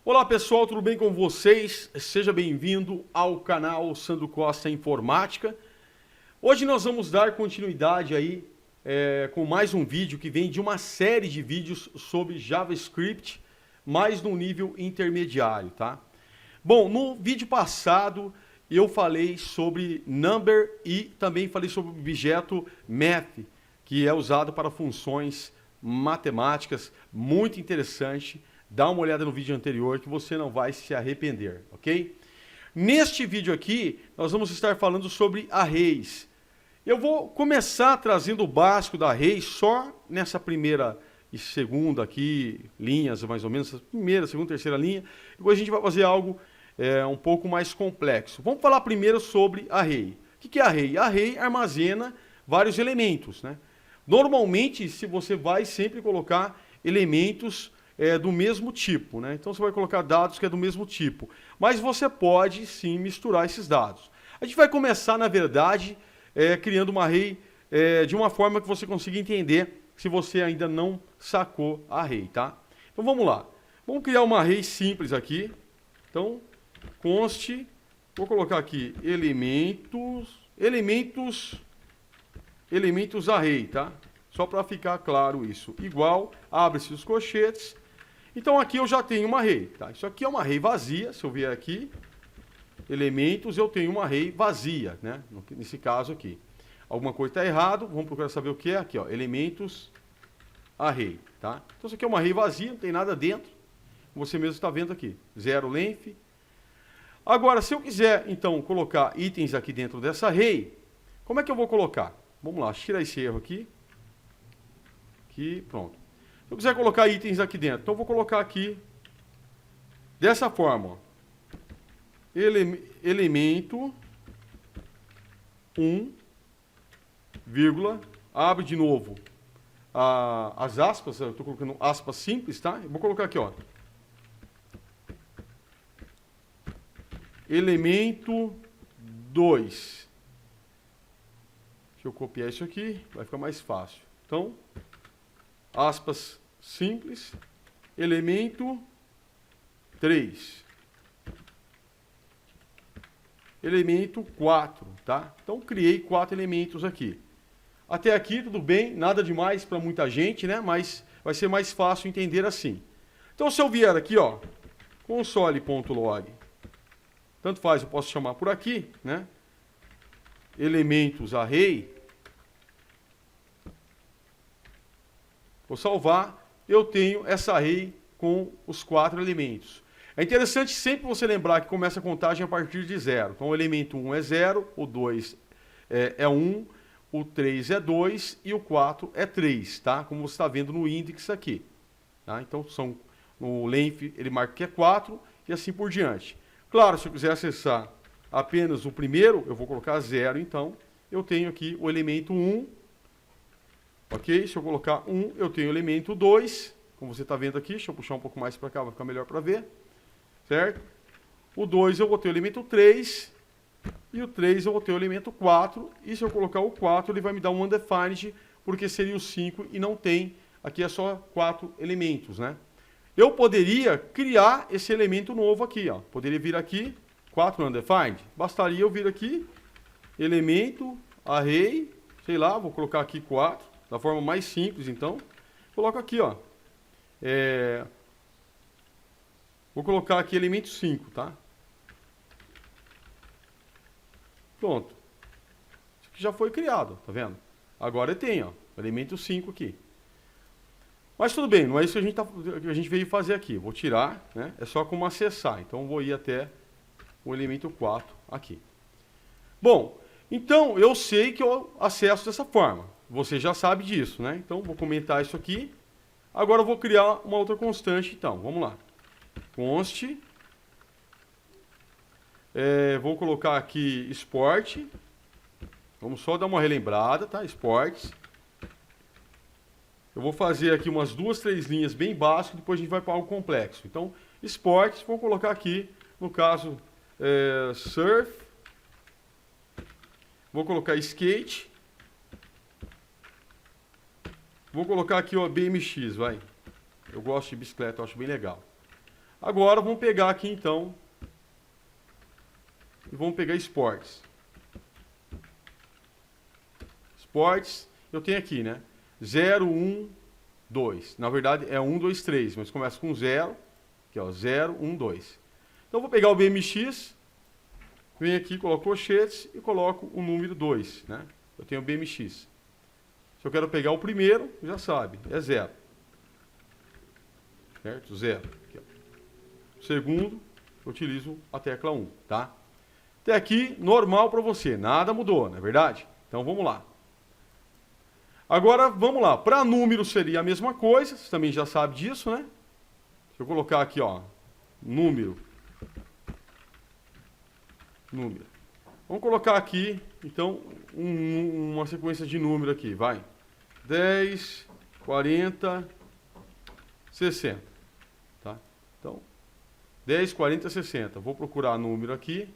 Olá pessoal, tudo bem com vocês? Seja bem-vindo ao canal Sandro Costa Informática. Hoje nós vamos dar continuidade aí com mais um vídeo que vem de uma série de vídeos sobre JavaScript, mais no nível intermediário, tá? Bom, no vídeo passado eu falei sobre number e também falei sobre o objeto math, que é usado para funções matemáticas, muito interessante. Dá uma olhada no vídeo anterior que você não vai se arrepender, ok? Neste vídeo aqui, nós vamos estar falando sobre arrays. Eu vou começar trazendo o básico da array só nessa primeira e segunda aqui, linhas mais ou menos, primeira, segunda, terceira linha. Depois a gente vai fazer algo um pouco mais complexo. Vamos falar primeiro sobre array. O que é array? Array armazena vários elementos, né? Normalmente, se você vai sempre colocar elementos do mesmo tipo, né? Então você vai colocar dados que é do mesmo tipo. Mas você pode sim misturar esses dados. A gente vai começar, na verdade, criando uma array de uma forma que você consiga entender se você ainda não sacou a array, tá? Então vamos lá. Vamos criar uma array simples aqui. Então, const, vou colocar aqui elementos array, tá? Só para ficar claro isso. Igual, abre-se os colchetes. Então aqui eu já tenho uma array, tá? Isso aqui é uma array vazia, se eu vier aqui, elementos, eu tenho uma array vazia, né? Nesse caso aqui. Alguma coisa está errado, vamos procurar saber o que é aqui, ó, elementos array, tá? Então isso aqui é uma array vazia, não tem nada dentro, você mesmo está vendo aqui, zero length. Agora, se eu quiser, então, colocar itens aqui dentro dessa array, como é que eu vou colocar? Vamos lá, tira esse erro aqui. Aqui, pronto. Se eu quiser colocar itens aqui dentro, então eu vou colocar aqui dessa forma, ó. Elemento 1, vírgula, abre de novo as aspas, eu estou colocando aspas simples, tá? Eu vou colocar aqui, ó. Elemento 2. Deixa eu copiar isso aqui, vai ficar mais fácil. Então, aspas simples, elemento 3. Elemento 4, tá? Então, criei 4 elementos aqui. Até aqui, tudo bem, nada demais para muita gente, né? Mas vai ser mais fácil entender assim. Então, se eu vier aqui, ó, console.log, tanto faz, eu posso chamar por aqui, né? Elementos array. Vou salvar, eu tenho essa array com os 4 elementos. É interessante sempre você lembrar que começa a contagem a partir de 0. Então o elemento 1 é 0, o 2 é 1, o 3 é 2 e o 4 é 3, tá? Como você está vendo no index aqui. Tá? Então no length ele marca que é 4 e assim por diante. Claro, se eu quiser acessar apenas o primeiro, eu vou colocar 0, então eu tenho aqui o elemento 1. Ok? Se eu colocar 1, eu tenho o elemento 2, como você está vendo aqui. Deixa eu puxar um pouco mais para cá, vai ficar melhor para ver. Certo? O 2 eu vou ter o elemento 3, e o 3 eu vou ter o elemento 4, e se eu colocar o 4, ele vai me dar um undefined, porque seria o 5 e não tem, aqui é só 4 elementos, né? Eu poderia criar esse elemento novo aqui, ó. Poderia vir aqui, 4 undefined, bastaria eu vir aqui, elemento, array, sei lá, vou colocar aqui 4, da forma mais simples, então. Coloco aqui, ó. Vou colocar aqui elemento 5, tá? Pronto. Isso aqui já foi criado, tá vendo? Agora tem, ó, elemento 5 aqui. Mas tudo bem, não é isso que a gente veio fazer aqui. Vou tirar, né? É só como acessar. Então, vou ir até o elemento 4 aqui. Bom, então eu sei que eu acesso dessa forma. Você já sabe disso, né? Então, vou comentar isso aqui. Agora, eu vou criar uma outra constante, então. Vamos lá. Const. Vou colocar aqui Sport. Vamos só dar uma relembrada, tá? Sports. Eu vou fazer aqui umas 2, 3 linhas bem básicas, depois a gente vai para algo complexo. Então, Sports, vou colocar aqui, no caso, Surf. Vou colocar Skate. Vou colocar aqui o BMX, vai. Eu gosto de bicicleta, eu acho bem legal. Agora vamos pegar aqui então, e vamos pegar esportes. Esportes, eu tenho aqui, né? 0, 1, 2. Na verdade é 1, 2, 3, mas começa com 0, aqui ó, 0, 1, 2. Então eu vou pegar o BMX, venho aqui, coloco colchetes e coloco o número 2, né? Eu tenho o BMX. Se eu quero pegar o primeiro, já sabe, é 0. Certo? 0. Aqui, ó. Segundo, eu utilizo a tecla 1, tá? Até aqui, normal para você, nada mudou, não é verdade? Então vamos lá. Agora, vamos lá. Para número seria a mesma coisa, você também já sabe disso, né? Se eu colocar aqui, ó, número. Vamos colocar aqui, então, uma sequência de número aqui, vai. 10, 40, 60. Tá? Então, 10, 40, 60. Vou procurar número aqui.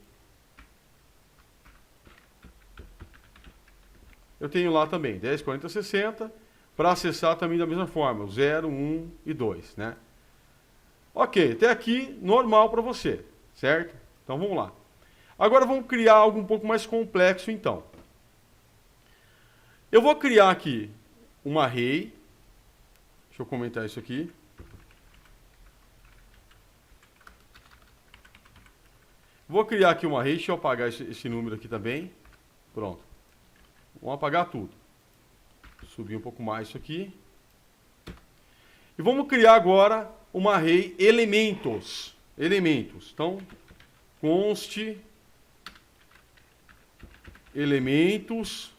Eu tenho lá também 10, 40, 60. Para acessar também da mesma forma, o 0, 1 e 2, né? Ok, até aqui normal para você, certo? Então vamos lá. Agora vamos criar algo um pouco mais complexo então. Eu vou criar aqui uma array. Deixa eu comentar isso aqui. Vou criar aqui uma array, deixa eu apagar esse número aqui também. Pronto. Vamos apagar tudo. Subir um pouco mais isso aqui. E vamos criar agora uma array elementos. Então, const elementos.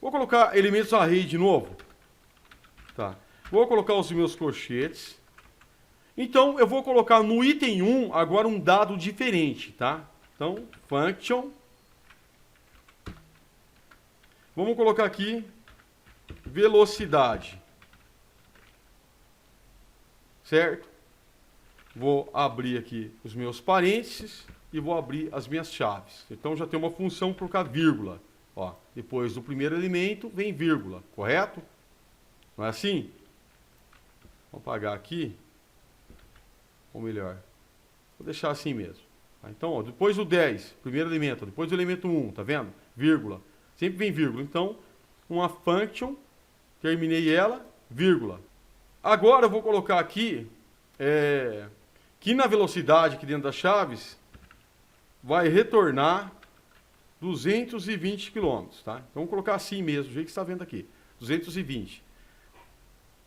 Vou colocar elementos array de novo. Tá. Vou colocar os meus colchetes. Então, eu vou colocar no item 1 agora um dado diferente, tá? Então, function. Vamos colocar aqui velocidade. Certo? Vou abrir aqui os meus parênteses e vou abrir as minhas chaves. Então já tem uma função para colocar vírgula. Ó, depois do primeiro elemento vem vírgula, correto? Não é assim? Vou apagar aqui. Ou melhor, vou deixar assim mesmo. Então, ó, depois do 10, primeiro elemento, depois do elemento 1, tá vendo? Vírgula. Sempre vem vírgula. Então, uma function, terminei ela, vírgula. Agora eu vou colocar aqui, que na velocidade aqui dentro das chaves, vai retornar 220 km, tá? Então vamos colocar assim mesmo, do jeito que você está vendo aqui, 220.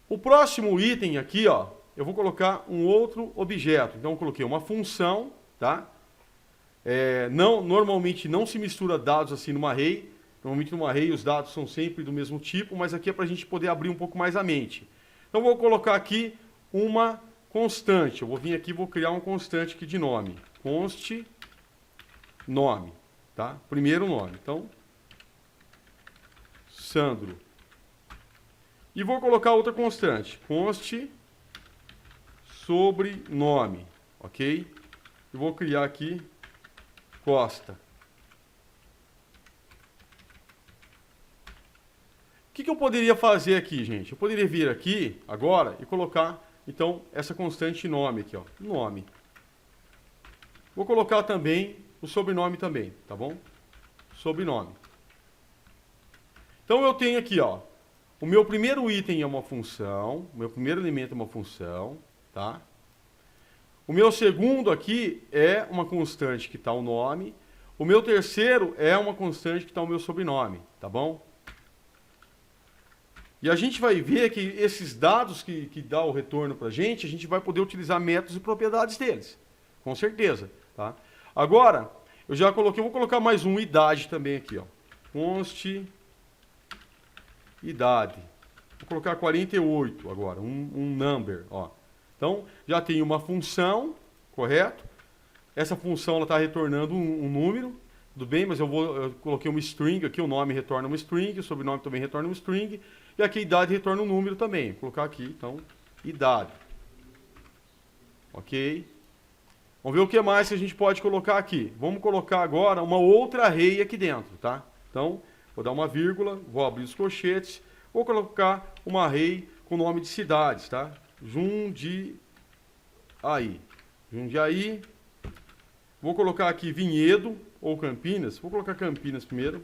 O próximo item aqui, ó, eu vou colocar um outro objeto. Então eu coloquei uma função, tá? Normalmente não se mistura dados assim numa array. Normalmente numa array os dados são sempre do mesmo tipo, mas aqui é para a gente poder abrir um pouco mais a mente. Então vou colocar aqui uma constante. Eu vou vir aqui e vou criar uma constante aqui de nome. Const nome, tá? Primeiro nome. Então, Sandro. E vou colocar outra constante. Const sobrenome, ok? E vou criar aqui Costa. O que eu poderia fazer aqui, gente? Eu poderia vir aqui agora e colocar, então, essa constante nome aqui, ó. Nome. Vou colocar também o sobrenome também, tá bom? Sobrenome. Então eu tenho aqui, ó. O meu primeiro item é uma função, o meu primeiro elemento é uma função, tá? O meu segundo aqui é uma constante que está o nome. O meu terceiro é uma constante que está o meu sobrenome, tá bom? E a gente vai ver que esses dados que dá o retorno para a gente vai poder utilizar métodos e propriedades deles. Com certeza, tá? Agora, eu já coloquei, vou colocar mais um idade também aqui, ó. Const idade. Vou colocar 48 agora, um number, ó. Então, já tem uma função, correto? Essa função ela está retornando um número, tudo bem, mas eu coloquei uma string aqui, o nome retorna uma string, o sobrenome também retorna uma string, e aqui a idade retorna um número também. Vou colocar aqui, então, idade. Ok? Vamos ver o que mais que a gente pode colocar aqui. Vamos colocar agora uma outra array aqui dentro, tá? Então, vou dar uma vírgula, vou abrir os colchetes, vou colocar uma array com nome de cidades, tá? Jundiaí. Jundiaí. Vou colocar aqui Vinhedo ou Campinas. Vou colocar Campinas primeiro.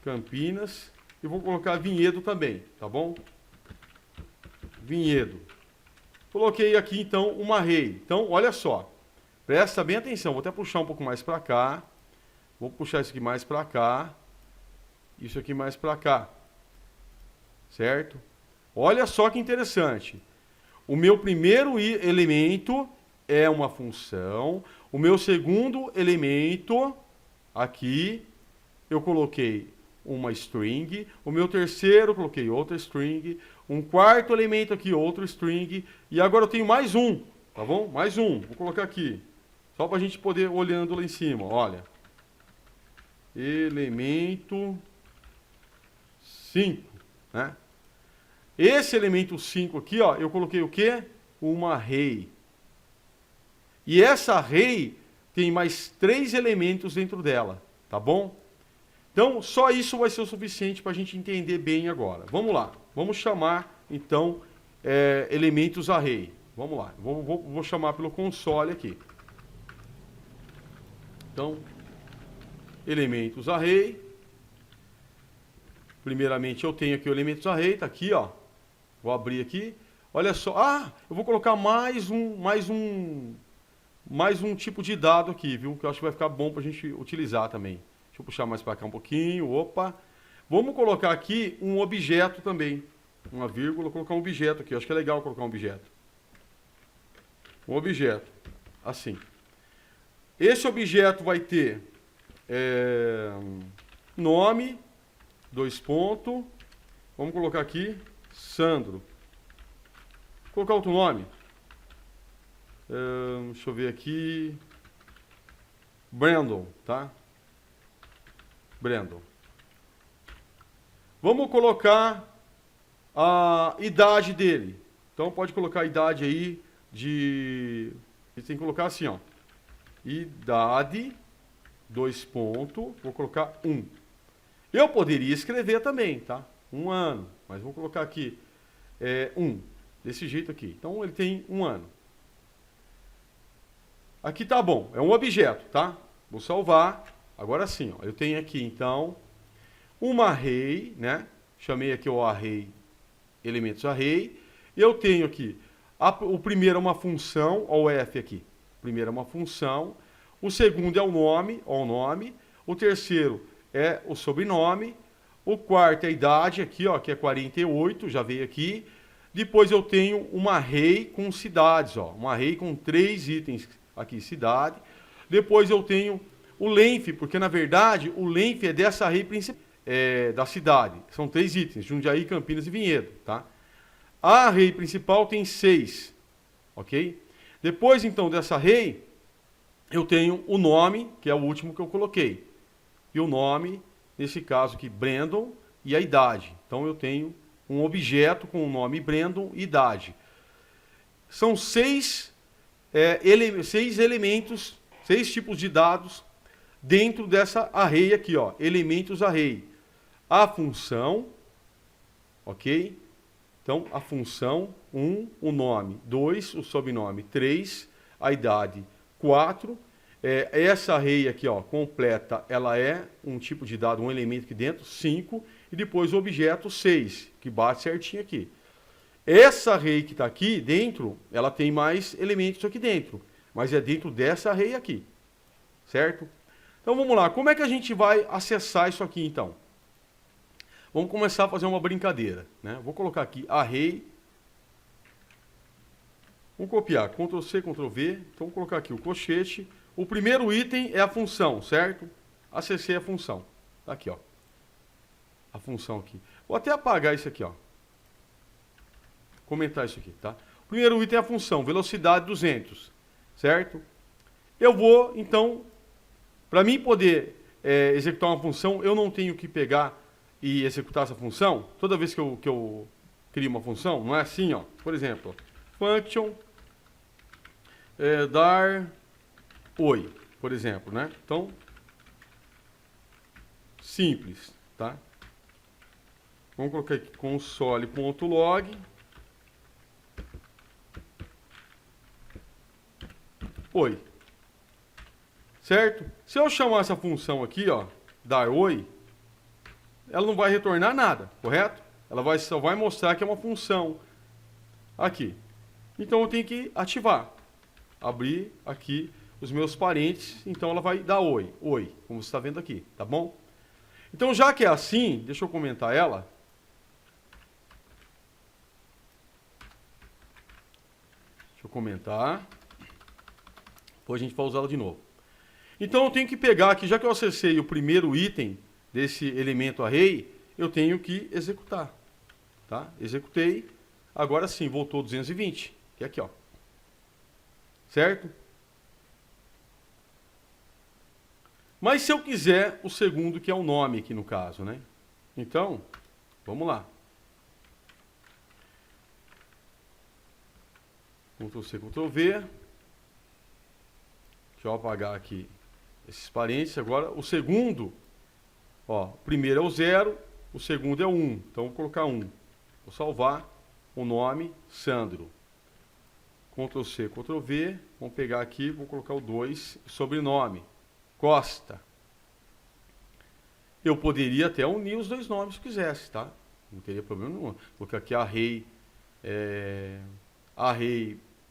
Campinas. E vou colocar Vinhedo também, tá bom? Vinhedo. Coloquei aqui, então, uma array. Então, olha só. Presta bem atenção. Vou até puxar um pouco mais para cá. Vou puxar isso aqui mais para cá. Isso aqui mais para cá. Certo? Olha só que interessante. O meu primeiro elemento é uma função. O meu segundo elemento, aqui, eu coloquei uma string. O meu terceiro, eu coloquei outra string. Um quarto elemento aqui, outro string. E agora eu tenho mais um, tá bom? Mais um. Vou colocar aqui. Só para a gente poder olhando lá em cima, olha. Elemento 5, né? Esse elemento 5 aqui, ó, eu coloquei o quê? Uma array. E essa array tem mais 3 elementos dentro dela, tá bom? Então, só isso vai ser o suficiente para a gente entender bem agora. Vamos lá. Vamos chamar, então, elementos array. Vamos lá. Vou chamar pelo console aqui. Então, elementos array. Primeiramente, eu tenho aqui o elementos array. Está aqui, ó. Vou abrir aqui. Olha só. Ah, eu vou colocar mais um tipo de dado aqui, viu? Que eu acho que vai ficar bom para a gente utilizar também. Deixa eu puxar mais para cá um pouquinho. Opa. Vamos colocar aqui um objeto também. Uma vírgula, colocar um objeto aqui. Eu acho que é legal colocar um objeto. Um objeto. Assim. Esse objeto vai ter nome, 2 pontos. Vamos colocar aqui Sandro. Vou colocar outro nome. Deixa eu ver aqui. Brandon, tá? Brandon. Vamos colocar a idade dele. Então pode colocar a idade aí de... A gente tem que colocar assim, ó. Idade, 2 pontos, vou colocar 1. Eu poderia escrever também, tá? 1 ano, mas vou colocar aqui 1, desse jeito aqui. Então ele tem 1 ano. Aqui tá bom, é um objeto, tá? Vou salvar. Agora sim, ó, eu tenho aqui então uma array, né? Chamei aqui o array, elementos array. Eu tenho aqui, o primeiro é uma função, ó, o F aqui. O primeiro é uma função. O segundo é o nome, ó, o nome. O terceiro é o sobrenome. O quarto é a idade aqui, ó, que é 48, já veio aqui. Depois eu tenho uma array com cidades, ó, uma array com 3 itens aqui, cidade. Depois eu tenho o length, porque na verdade o length é dessa array principal, da cidade. São 3 itens, Jundiaí, Campinas e Vinhedo, tá? A array principal tem 6, ok? Depois então dessa array, eu tenho o nome, que é o último que eu coloquei. E o nome, nesse caso aqui, Brandon, e a idade. Então eu tenho um objeto com o nome Brandon e idade. São 6 elementos, 6 tipos de dados dentro dessa array aqui, ó, elementos array. A função, ok? Então, a função 1, o nome 2, o sobrenome 3, a idade 4. Essa array aqui, ó, completa, ela é um tipo de dado, um elemento aqui dentro, 5. E depois o objeto 6, que bate certinho aqui. Essa array que está aqui dentro, ela tem mais elementos aqui dentro. Mas é dentro dessa array aqui. Certo? Então vamos lá. Como é que a gente vai acessar isso aqui então? Vamos começar a fazer uma brincadeira, né? Vou colocar aqui array. Vamos copiar. Ctrl C, Ctrl V. Então vou colocar aqui o colchete. O primeiro item é a função, certo? Acessei a função. Tá aqui, ó. A função aqui. Vou até apagar isso aqui, ó. Comentar isso aqui, tá? O primeiro item é a função, velocidade 200, certo? Eu vou, então, para mim poder executar uma função, eu não tenho que pegar e executar essa função. Toda vez que eu crio uma função, não é assim, ó. Por exemplo, function dar oi, por exemplo, né? Então, simples, tá? Vamos colocar aqui console.log. oi. Certo? Se eu chamar essa função aqui, ó, dar oi, ela não vai retornar nada, correto? Ela só vai mostrar que é uma função aqui. Então eu tenho que ativar. Abrir aqui os meus parênteses, então ela vai dar oi, como você está vendo aqui, tá bom? Então já que é assim, deixa eu comentar ela. Deixa eu comentar. Depois a gente vai usá-la de novo. Então eu tenho que pegar aqui, já que eu acessei o primeiro item desse elemento array, eu tenho que executar. Tá? Executei, agora sim, voltou 220, que é aqui, ó. Certo? Mas se eu quiser o segundo, que é o nome aqui no caso, né? Então, vamos lá. Ctrl C, Ctrl V. Deixa eu apagar aqui esses parênteses. Agora, o segundo, ó, o primeiro é o 0, o segundo é o 1. Então, vou colocar 1. Vou salvar o nome, Sandro. Ctrl C, Ctrl V. Vamos pegar aqui, vou colocar o 2, sobrenome, Costa. Eu poderia até unir os dois nomes se quisesse, tá? Não teria problema nenhum. Vou colocar aqui array,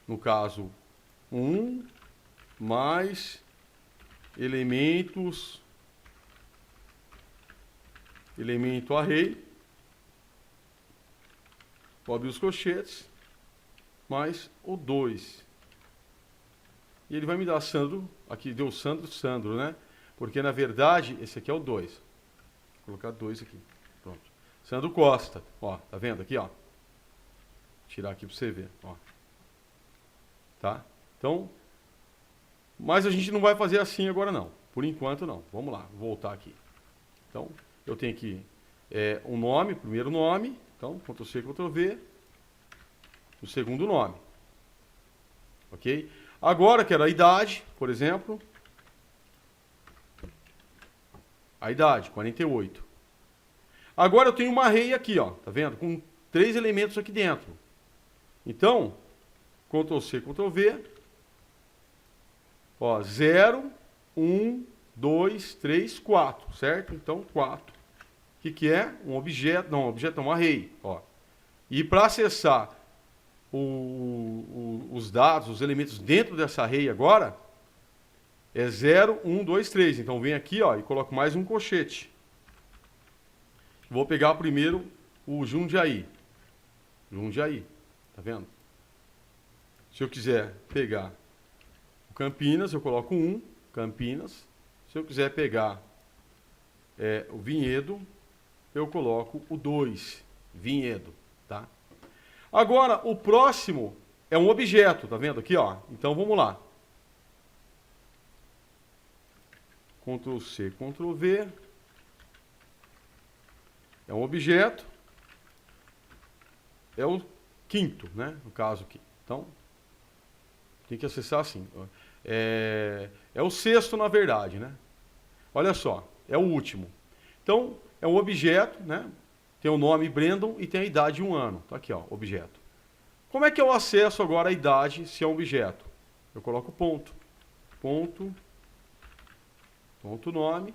no caso, 1 mais elemento array, vou abrir os colchetes, mais o 2. E ele vai me dar Sandro, aqui deu Sandro, né? Porque na verdade, esse aqui é o 2. Vou colocar 2 aqui, pronto. Sandro Costa, ó, tá vendo aqui, ó? Vou tirar aqui para você ver, ó. Tá? Então, mas a gente não vai fazer assim agora não. Por enquanto não. Vamos lá, vou voltar aqui. Então, eu tenho aqui um nome, primeiro nome. Então, Ctrl C, Ctrl V. O segundo nome. Ok? Agora, quero a idade, por exemplo. A idade, 48. Agora eu tenho uma array aqui, ó. Tá vendo? Com 3 elementos aqui dentro. Então, Ctrl C, Ctrl V. Ó, 0, 1, 2, 3, 4, certo? Então, 4. O que é? Um objeto, não, um objeto é um array, ó. E para acessar os dados, os elementos dentro dessa array agora, é 0, 1, 2, 3. Então, vem aqui, ó, e coloco mais um colchete. Vou pegar primeiro o Jundiaí. Jundiaí, tá vendo? Se eu quiser pegar o Campinas, eu coloco 1, Campinas. Se eu quiser pegar o Vinhedo, eu coloco o 2, Vinhedo, tá? Agora, o próximo é um objeto, tá vendo aqui, ó? Então, vamos lá. Ctrl C, Ctrl V. É um objeto. É o quinto, né? No caso aqui. Então, tem que acessar assim. É o sexto, na verdade, né? Olha só, é o último. Então, é um objeto, né? Tem o nome Brandon e tem a idade de 1 ano. Tá aqui, ó, objeto. Como é que eu acesso agora a idade se é um objeto? Eu coloco ponto. Ponto nome,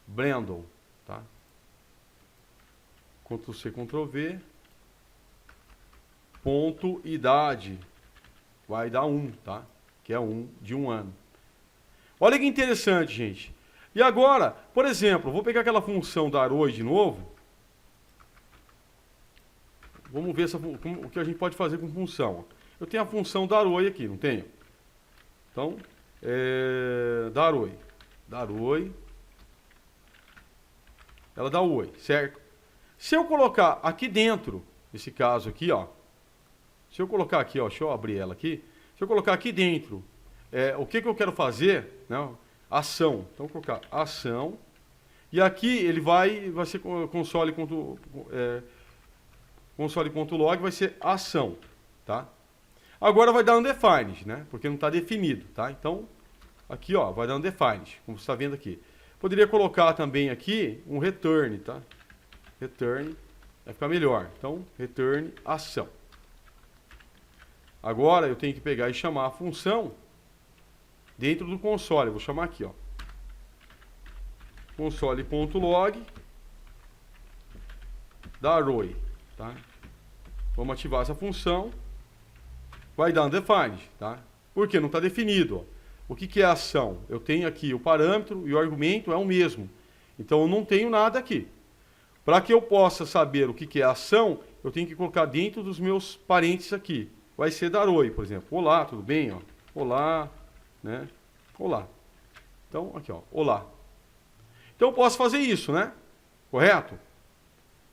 Brandon, tá? Ctrl C, Ctrl V. Ponto idade. Vai dar 1, tá? Que é 1 de 1 ano. Olha que interessante, gente. E agora, por exemplo, vou pegar aquela função dar oi de novo. Vamos ver o que a gente pode fazer com função. Eu tenho a função dar oi aqui, não tenho? Então, dar oi. Dar oi. Ela dá o oi, certo? Se eu colocar aqui dentro, nesse caso aqui, ó. Se eu colocar aqui, ó, deixa eu abrir ela aqui. Se eu colocar aqui dentro, o que eu quero fazer, né? Ação. Então, vou colocar ação. E aqui ele vai ser console.log, vai ser ação, tá? Agora vai dar undefined, né? Porque não está definido, tá? Então, aqui, ó, vai dar undefined, como você está vendo aqui. Poderia colocar também aqui um return, tá? Return, vai ficar melhor. Então, return ação. Agora eu tenho que pegar e chamar a função dentro do console. Eu vou chamar aqui, ó. Console.log da array, tá? Vamos ativar essa função. Vai dar undefined, tá? Porque não está definido, ó. O que é a ação? Eu tenho aqui o parâmetro e o argumento é o mesmo. Então eu não tenho nada aqui. Para que eu possa saber o que é a ação, eu tenho que colocar dentro dos meus parênteses aqui. Vai ser da array, por exemplo. Olá, tudo bem? Ó. Olá, né? Olá. Então, aqui, ó. Olá. Então eu posso fazer isso, né? Correto? O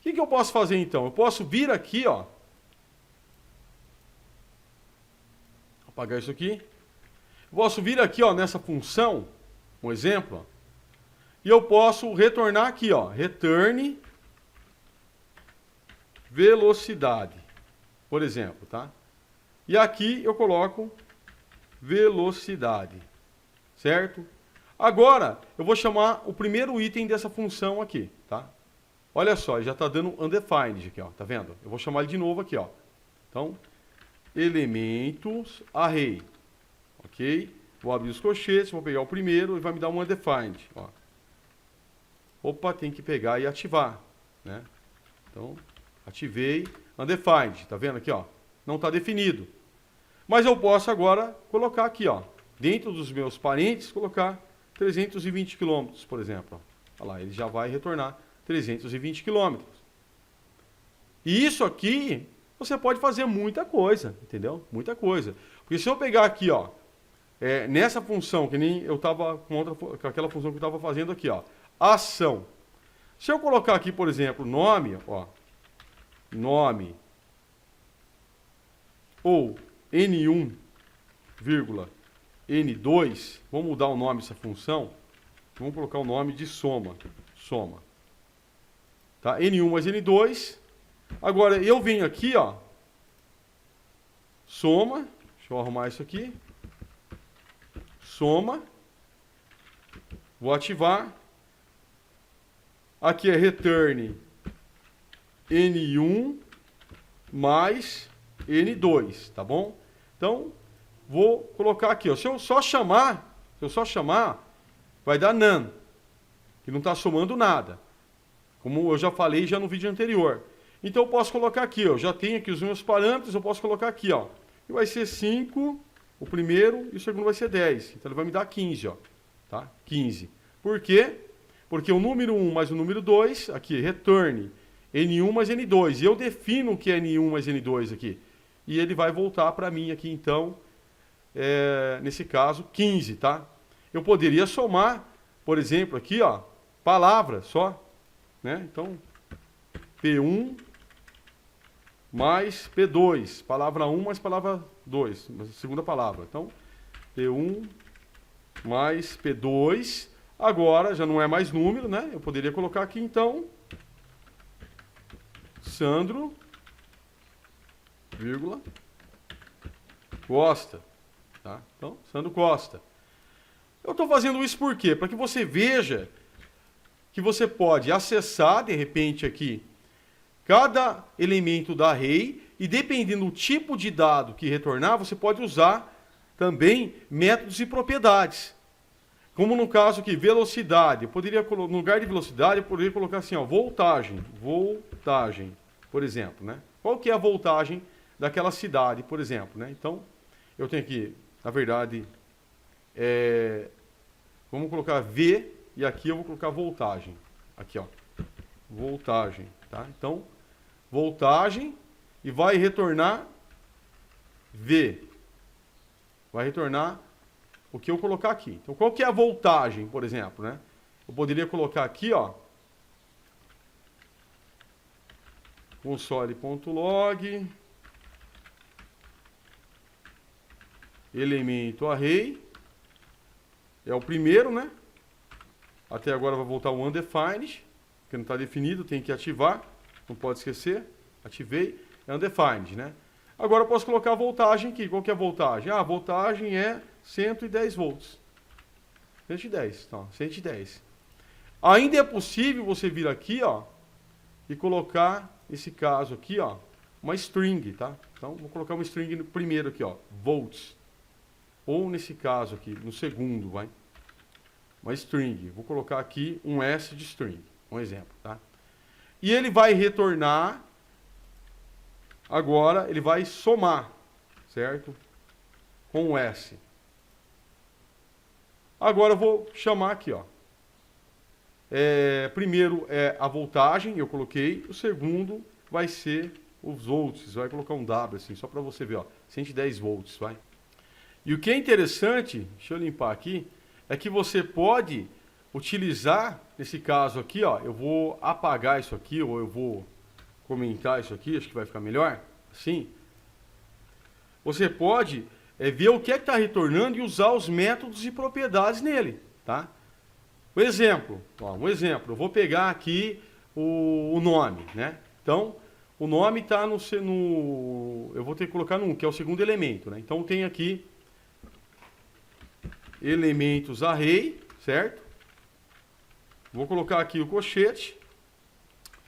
que eu posso fazer então? Eu posso vir aqui, ó. Apagar isso aqui. Posso vir aqui, ó, nessa função, um exemplo, ó, e eu posso retornar aqui, ó, return velocidade, por exemplo, tá? E aqui eu coloco velocidade, certo? Agora, eu vou chamar o primeiro item dessa função aqui, tá? Olha só, já está dando undefined aqui, ó, tá vendo? Eu vou chamar ele de novo aqui, ó. Então, elementos array. Ok? Vou abrir os colchetes, vou pegar o primeiro e vai me dar um undefined. Ó. Opa, tem que pegar e ativar. Né? Então, ativei, undefined. Tá vendo aqui? Ó? Não está definido. Mas eu posso agora colocar aqui, ó, dentro dos meus parênteses, colocar 320 km, por exemplo. Ó. Olha lá, ele já vai retornar 320 km. E isso aqui, você pode fazer muita coisa, entendeu? Muita coisa. Porque se eu pegar aqui, ó, nessa função, que nem eu estava com aquela função que eu estava fazendo aqui, ó, ação. Se eu colocar aqui, por exemplo, nome, ó, nome ou N1, N2, vamos mudar o nome dessa função, vamos colocar o nome de soma, soma. Tá? N1 mais N2. Agora eu venho aqui, ó, soma, deixa eu arrumar isso aqui. Soma, vou ativar, aqui é return N1 mais N2, tá bom? Então, vou colocar aqui, ó, se eu só chamar, vai dar none, que não está somando nada, como eu já falei já no vídeo anterior. Então, eu posso colocar aqui, ó, já tenho aqui os meus parâmetros, eu posso colocar aqui, ó, e vai ser 5... O primeiro e o segundo vai ser 10. Então ele vai me dar 15, ó. Tá? 15. Por quê? Porque o número 1 mais o número 2, aqui, return, N1 mais N2. E eu defino o que é N1 mais N2 aqui. E ele vai voltar para mim aqui, então, nesse caso, 15, tá? Eu poderia somar, por exemplo, aqui, ó, palavra só. Né? Então, P1 mais P2. Palavra 1 mais palavra 2, segunda palavra. Então, P1 mais P2. Agora, já não é mais número, né? Eu poderia colocar aqui, então, Sandro, vírgula, Costa. Tá? Então, Sandro Costa. Eu estou fazendo isso por quê? Para que você veja que você pode acessar, de repente, aqui, cada elemento da array, e dependendo do tipo de dado que retornar, você pode usar também métodos e propriedades. Como no caso aqui, velocidade. Eu poderia, no lugar de velocidade, eu poderia colocar assim, ó, voltagem, por exemplo. Né? Qual que é a voltagem daquela cidade, por exemplo? Né? Então, eu tenho aqui, na verdade, vamos colocar V, e aqui eu vou colocar voltagem. Aqui, ó, voltagem. Tá? Então, voltagem, e vai retornar V. Vai retornar o que eu colocar aqui. Então, qual que é a voltagem, por exemplo? Né? Eu poderia colocar aqui, ó, console.log, elemento array, é o primeiro, né? Até agora vai voltar o undefined, que não está definido, tem que ativar. Não pode esquecer, ativei, é undefined, né? Agora eu posso colocar a voltagem aqui. Qual que é a voltagem? Ah, a voltagem é 110 volts. 110, então, 110. Ainda é possível você vir aqui, ó, e colocar, nesse caso aqui, ó, uma string, tá? Então, vou colocar uma string primeiro aqui, ó, volts. ou nesse caso aqui, no segundo, vai, uma string. Vou colocar aqui um S de string, um exemplo, tá? E ele vai retornar, agora ele vai somar, certo? Com o S. Agora eu vou chamar aqui, ó. Primeiro é a voltagem, eu coloquei. O segundo vai ser os volts. Vai colocar um W assim, só para você ver, ó. 110 volts, vai. E o que é interessante, deixa eu limpar aqui, é que você pode utilizar, nesse caso aqui, ó, eu vou apagar isso aqui, ou eu vou comentar isso aqui, acho que vai ficar melhor, assim. Você pode ver o que é que está retornando e usar os métodos e propriedades nele, tá? Um exemplo, eu vou pegar aqui o nome, né? Então, o nome está eu vou ter que colocar no 1, que é o segundo elemento, né? Então, tem aqui elementos array, certo? Vou colocar aqui o colchete.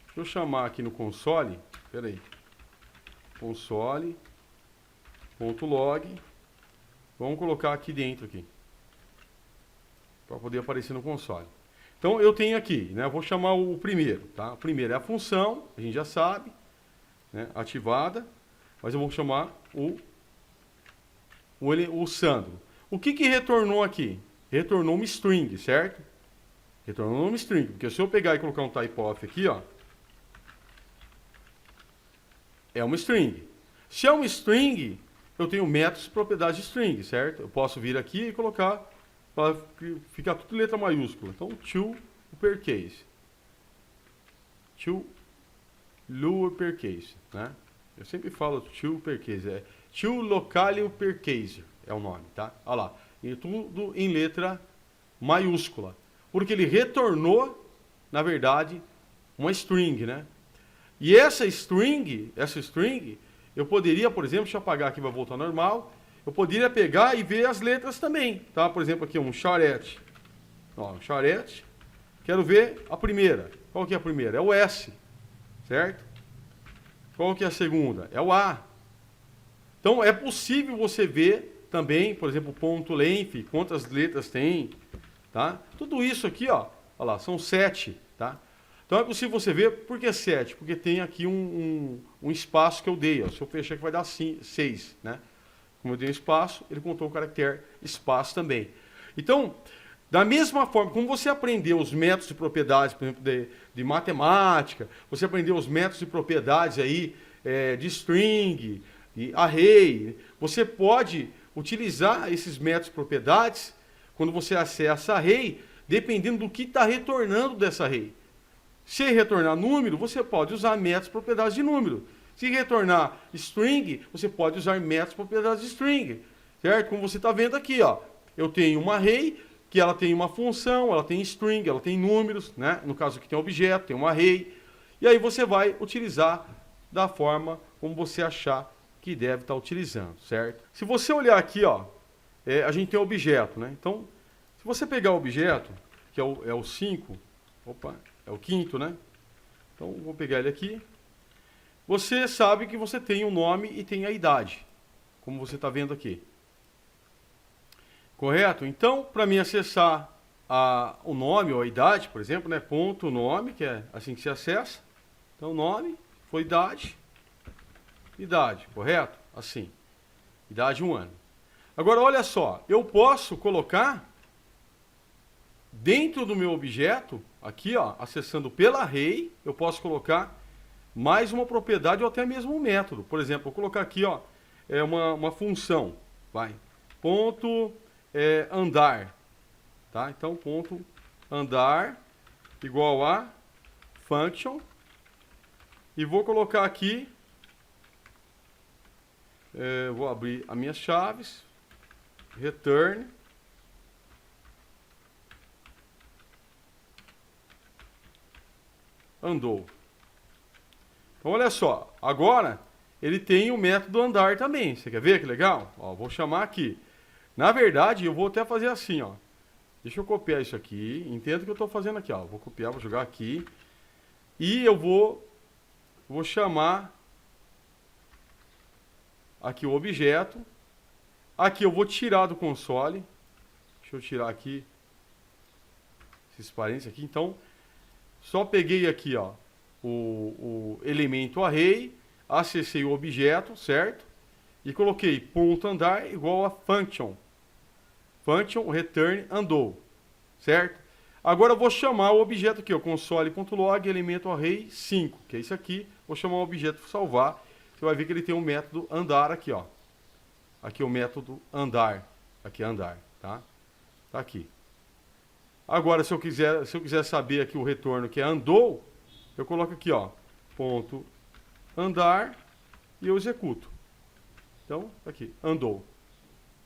Deixa eu chamar aqui no console, peraí, console.log. Vamos colocar aqui dentro aqui, para poder aparecer no console. Então eu tenho aqui, né? Eu vou chamar o primeiro, tá? O primeiro é a função, a gente já sabe, né? Ativada, mas eu vou chamar o Sandro. O que retornou aqui? Retornou uma string, certo? Retornou uma string, porque se eu pegar e colocar um typeof aqui, ó, é uma string. Se é uma string, eu tenho métodos e propriedades de string, certo? Eu posso vir aqui e colocar para ficar tudo em letra maiúscula. Então, to uppercase. To uppercase, né? Eu sempre falo to uppercase. É to locale uppercase é o nome, tá? Olha lá. E tudo em letra maiúscula. Porque ele retornou, na verdade, uma string, né? E essa string, eu poderia, por exemplo, deixa eu apagar aqui para voltar ao normal, eu poderia pegar e ver as letras também, tá? Por exemplo, aqui um charete. Ó, um charete. Quero ver a primeira. Qual que é a primeira? É o S, certo? Qual que é a segunda? É o A. Então, é possível você ver também, por exemplo, ponto length, quantas letras tem, tá? Tudo isso aqui, ó, olha lá, são 7, tá? Então é possível você ver, por que 7? Porque tem aqui um espaço que eu dei, ó. Se eu fechar aqui vai dar 6, né? Como eu dei um espaço, ele contou o caractere espaço também. Então, da mesma forma, como você aprendeu os métodos de propriedades, por exemplo, de matemática, você aprendeu os métodos de propriedades aí, de string, de array, você pode utilizar esses métodos de propriedades quando você acessa array, dependendo do que está retornando dessa array. Se retornar número, você pode usar métodos de propriedades de número. Se retornar string, você pode usar métodos de propriedades de string. Certo? Como você está vendo aqui, ó. Eu tenho uma array, que ela tem uma função, ela tem string, ela tem números, né? No caso aqui tem um objeto, tem um array. E aí você vai utilizar da forma como você achar que deve estar utilizando, certo? Se você olhar aqui, ó, a gente tem um objeto, né? Então, se você pegar o objeto, que é o 5, é o quinto, né? Então, vou pegar ele aqui. Você sabe que você tem um nome e tem a idade, como você está vendo aqui. Correto? Então, para mim acessar o nome ou a idade, por exemplo, né? Ponto nome, que é assim que se acessa. Então, nome foi idade. Idade, correto? Assim. Idade 1 ano. Agora, olha só. Eu posso colocar dentro do meu objeto, aqui, ó, acessando pela array, eu posso colocar mais uma propriedade ou até mesmo um método. Por exemplo, vou colocar aqui, ó, uma função. Vai. Ponto andar. Tá? Então, ponto andar igual a function. E vou colocar aqui, vou abrir as minhas chaves, return, andou. Então, olha só, agora ele tem o método andar também. Você quer ver que legal? Ó, vou chamar aqui. Na verdade, eu vou até fazer assim, ó. Deixa eu copiar isso aqui. Entenda o que eu estou fazendo aqui, ó. Vou copiar, vou jogar aqui. E eu vou chamar aqui o objeto. Aqui eu vou tirar do console. Deixa eu tirar aqui esses parênteses aqui. Então, só peguei aqui, ó, o elemento array, acessei o objeto, certo? E coloquei ponto andar igual a function. Function return andou, certo? Agora eu vou chamar o objeto aqui, o console.log elemento array 5, que é isso aqui. Vou chamar o objeto salvar. Você vai ver que ele tem um método andar aqui, ó. Aqui o método andar. Aqui andar, tá? Tá aqui. Agora, se eu quiser saber aqui o retorno que é andou, eu coloco aqui, ó, ponto andar e eu executo. Então, aqui, andou.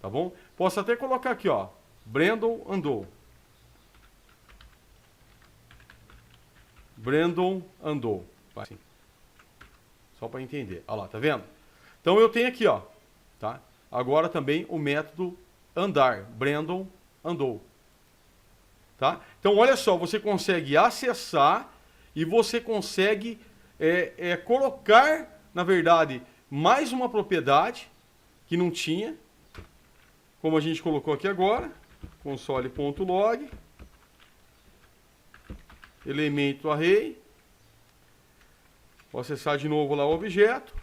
Tá bom? Posso até colocar aqui, ó, Brandon andou. Brandon andou. Assim. Só para entender. Olha lá, tá vendo? Então eu tenho aqui, ó, tá? Agora também o método andar. Brandon andou. Tá? Então, olha só, você consegue acessar e você consegue colocar, na verdade, mais uma propriedade que não tinha, como a gente colocou aqui agora, console.log, elemento array, vou acessar de novo lá o objeto,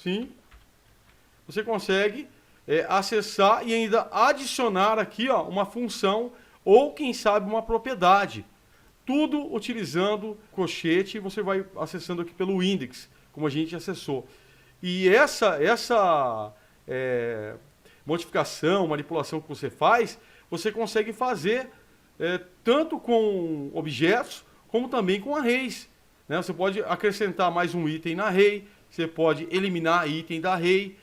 sim, você consegue acessar e ainda adicionar aqui, ó, uma função ou, quem sabe, uma propriedade. Tudo utilizando cochete, você vai acessando aqui pelo index, como a gente acessou. E essa modificação, manipulação que você faz, você consegue fazer tanto com objetos, como também com arrays. Né? Você pode acrescentar mais um item na array, você pode eliminar item da array,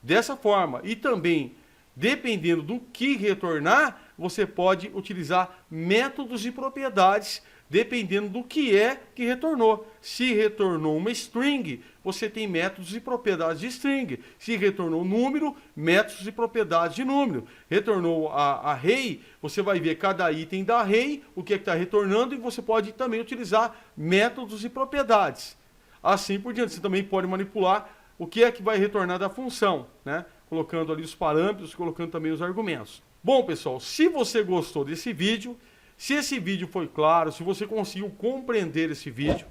dessa forma. E também, dependendo do que retornar, você pode utilizar métodos e propriedades dependendo do que é que retornou. Se retornou uma string, você tem métodos e propriedades de string. Se retornou número, métodos e propriedades de número. Retornou a array, você vai ver cada item da array, o que é que está retornando, e você pode também utilizar métodos e propriedades. Assim por diante, você também pode manipular o que é que vai retornar da função, né? Colocando ali os parâmetros, colocando também os argumentos. Bom, pessoal, se você gostou desse vídeo, se esse vídeo foi claro, se você conseguiu compreender esse vídeo,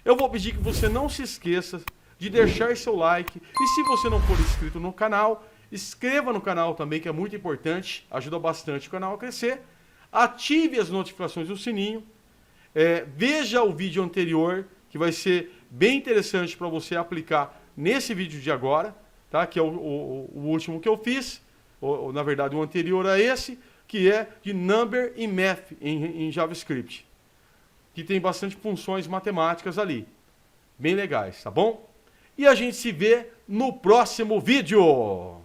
eu vou pedir que você não se esqueça de deixar seu like. E se você não for inscrito no canal, inscreva no canal também, que é muito importante, ajuda bastante o canal a crescer. Ative as notificações do sininho. Veja o vídeo anterior, que vai ser bem interessante para você aplicar nesse vídeo de agora, tá? Que é o último que eu fiz. Na verdade, o anterior a esse, que é de Number e Math em JavaScript, que tem bastante funções matemáticas ali, bem legais, tá bom? E a gente se vê no próximo vídeo.